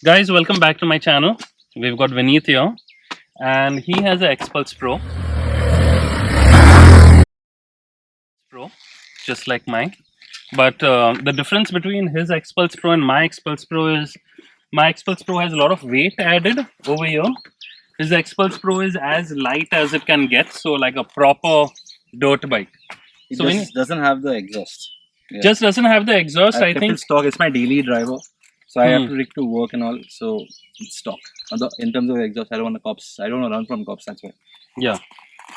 Guys, welcome back to my channel. We've got Vineet here, and he has a Xpulse Pro, just like mine. But the difference between his Xpulse Pro and my Xpulse Pro is my Xpulse Pro has a lot of weight added over here. His Xpulse Pro is as light as it can get, so like a proper dirt bike. It So when just doesn't have the exhaust. Yeah. just doesn't have the exhaust, I I kept think. it stock. It's my daily driver, so I have to take to work and all. So it's stock. In terms of exhaust, I don't want the cops. I don't want to run from cops. That's why. Yeah.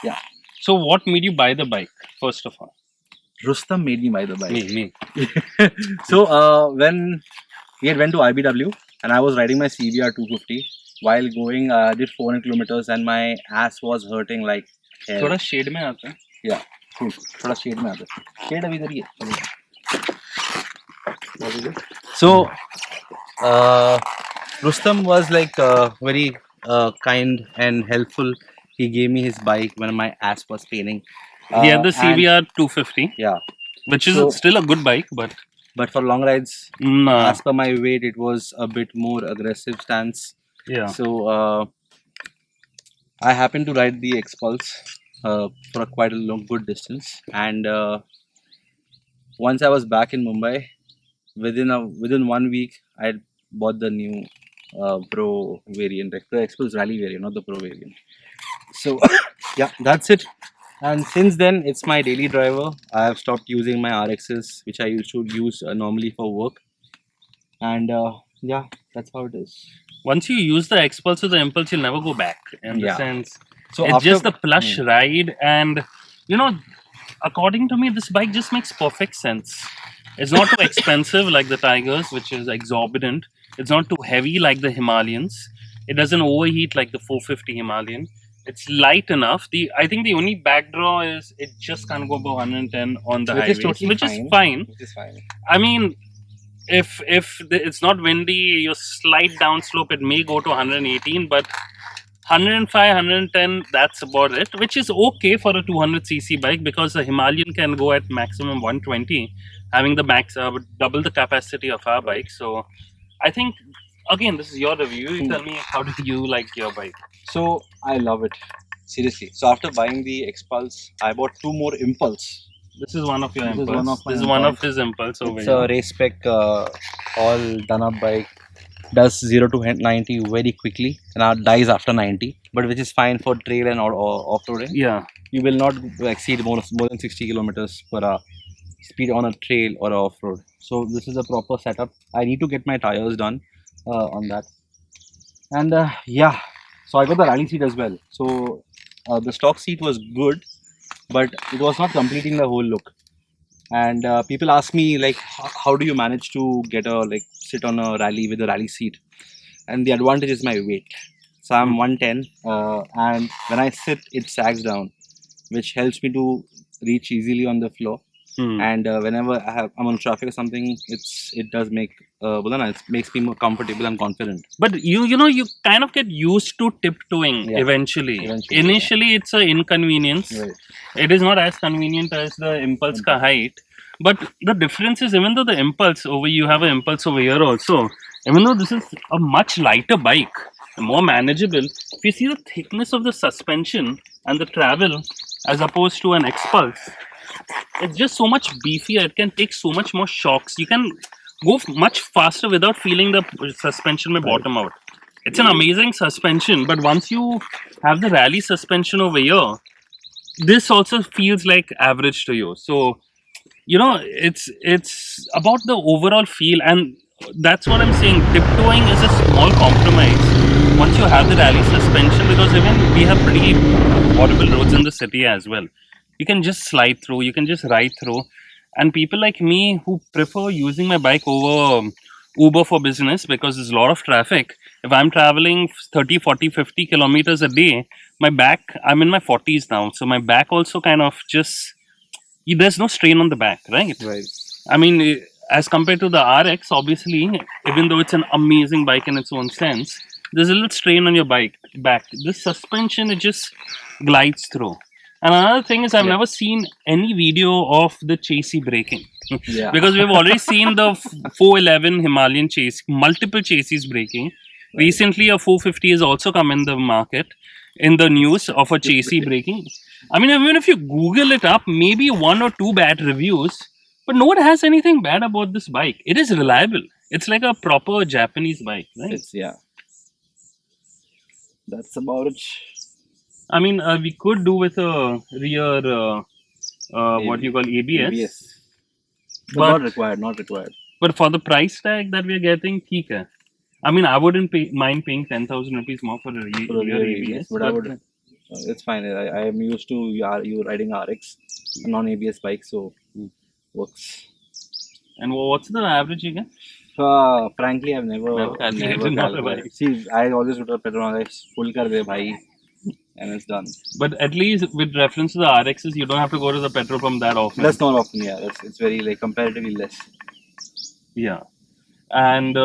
Yeah. So what made you buy the bike, first of all? Rustom made me buy the bike. Me. So when we had went to IBW and I was riding my CBR 250 while going, I did 400 kilometers and my ass was hurting like hell. थोड़ा shade में आता है. Yeah. Cool. थोड़ा shade में आता है. Shade अभी इधर ही है. So Rustom was like very kind and helpful. He gave me his bike when my ass was paining. He had the CBR 250. Yeah. Which is So- still a good bike, but for long rides, nah. as per my weight, it was a bit more aggressive stance. Yeah. So I happened to ride the Xpulse for quite a good distance, and once I was back in Mumbai, within 1 week, I had bought the new Pro variant, like the Xpulse Rally variant, not the Pro variant. So yeah, that's it. And since then, it's my daily driver. I have stopped using my RXs, which I used to use normally for work. And yeah, that's how it is. Once you use the Xpulse or the Impulse, you'll never go back. In the Yeah. sense, So it's after- just a plush ride, and according to me, this bike just makes perfect sense. It's not too expensive like the Tigers, which is exorbitant. It's not too heavy like the Himalayans. It doesn't overheat like the 450 Himalayan. It's light enough. I think the only backdraw is it just can't go above 110 on the Which highways, is totally which fine. is fine. Which is fine. I mean, if it's not windy, you slight downslope, it may go to 118, but 105, 110, that's about it, which is okay for a 200cc bike because the Himalayan can go at maximum 120, having the max double the capacity of our bike. So I think, again, this is your review. You tell me, how do you like your bike? So I love it. Seriously. So after buying the Xpulse, I bought 2 more Impulse. This is one of your This is Impulse. one of my This is one of Impulse. his Impulse over It's here. a race spec, all done up bike. Does 0 to 90 very quickly and dies after 90, but which is fine for trail and or off-roading. Yeah. You will not exceed more than 60 kilometers per hour speed on a trail or off-road. So this is a proper setup. I need to get my tires done on that. And yeah, so I got the rally seat as well. So the stock seat was good, but it was not completing the whole look. And people ask me like, how do you manage to get a sit on a rally with a rally seat? And the advantage is my weight. So I'm 110, and when I sit, it sags down, which helps me to reach easily on the floor. And whenever I'm on traffic or something, it does make it makes me more comfortable and confident. But you kind of get used to tiptoeing eventually. Initially, it's an inconvenience. Right. It is not as convenient as the Impulse ka height. But the difference is, even though the Impulse you have an Impulse over here also, even though this is a much lighter bike, more manageable, if you see the thickness of the suspension and the travel as opposed to an Xpulse, it's just so much beefier. It can take so much more shocks. You can go much faster without feeling the suspension may bottom out. It's an amazing suspension, but once you have the rally suspension over here, this also feels like average to you. So it's about the overall feel, and that's what I'm saying. Tiptoeing is a small compromise once you have the rally suspension, because even we have pretty horrible roads in the city as well. You can just slide through, you can just ride through, and people like me who prefer using my bike over Uber for business because there's a lot of traffic. If I'm traveling 30, 40, 50 kilometers a day, my back, I'm in my 40s now, so my back also kind of just, there's no strain on the back, right? Right. I mean, as compared to the RX, obviously, even though it's an amazing bike in its own sense, there's a little strain on your back. This suspension, it just glides through. And another thing is, I've Yeah. never seen any video of the chassis braking. Yeah. Because we've already seen the 411 Himalayan chassis, multiple chassis braking. Right. Recently, a 450 has also come in the market, in the news of a chassis braking. I mean, even if you Google it up, maybe one or two bad reviews, but no one has anything bad about this bike. It is reliable. It's like a proper Japanese bike, right? It's, yeah. That's about it. I mean, we could do with a rear, what you call ABS, ABS. But but not required. Not required. but for the price tag that we're getting, theek hai. I mean, I wouldn't mind paying 10,000 rupees more for a For a rear rear ABS, ABS, but I would. It's fine. I am used to you riding RX, a non-ABS bike, so works. And what's the average again? Frankly, I've never calculated, not a bike. See, I always put a petrol on. I full kar de bhai, and it's done. But at least with reference to the RXs, you don't have to go to the petrol pump that often. That's not often. Yeah, it's very like comparatively less. Yeah. And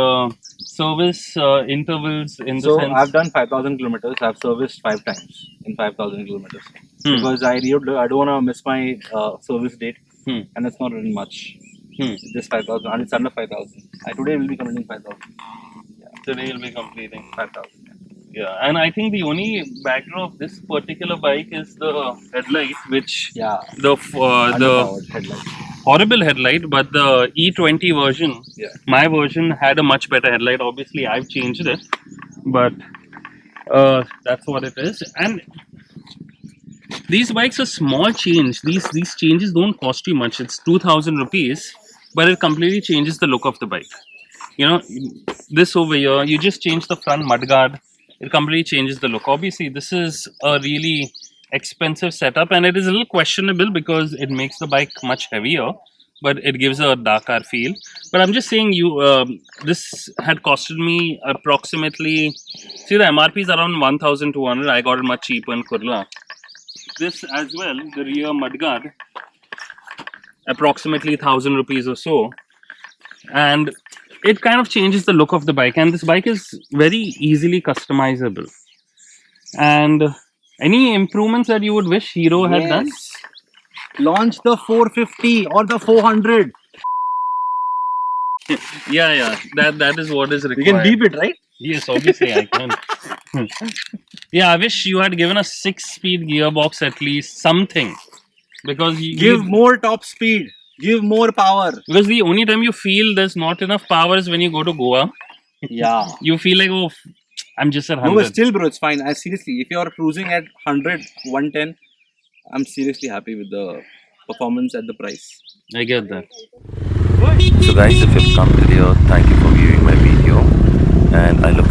service intervals in the So sense. I've done 5,000 kilometers. I've serviced 5 times in 5,000 kilometers because I don't want to miss my service date, and it's not really much. Just 5,000, and it's under 5,000. Today will be completing 5,000. Yeah. Today you'll be completing 5,000. Yeah, and I think the only backdrop of this particular bike is the headlight, which Yeah. the Underpowered headlight. horrible headlight, but the E20 version, Yeah. my version had a much better headlight. Obviously, I've changed it, but that's what it is. And these bikes are small change. These changes don't cost you much. It's 2,000 rupees, but it completely changes the look of the bike. You know, this over here, you just change the front mudguard. It completely changes the look. Obviously, this is a really expensive setup, and it is a little questionable because it makes the bike much heavier, but it gives a Dakar feel. But I'm just saying, this had costed me approximately. See, the MRP is around 1,200. I got it much cheaper in Kurla. This as well, the rear mudguard, approximately 1,000 rupees or so, and it kind of changes the look of the bike. And this bike is very easily customizable. And any improvements that you would wish Hero had done? Launch the 450 or the 400. Yeah, that is what is required. You can beep it, right? Yes, obviously I can. Yeah, I wish you had given a 6-speed gearbox at least, something, because Give more top speed. Give more power. Because the only time you feel there's not enough power is when you go to Goa. Yeah. You feel like, oh, I'm just at 100. No, but still, bro, it's fine. Seriously, if you're cruising at 100, 110, I'm seriously happy with the performance at the price. I get that. So guys, if you've come till here, thank you for viewing my video, and I look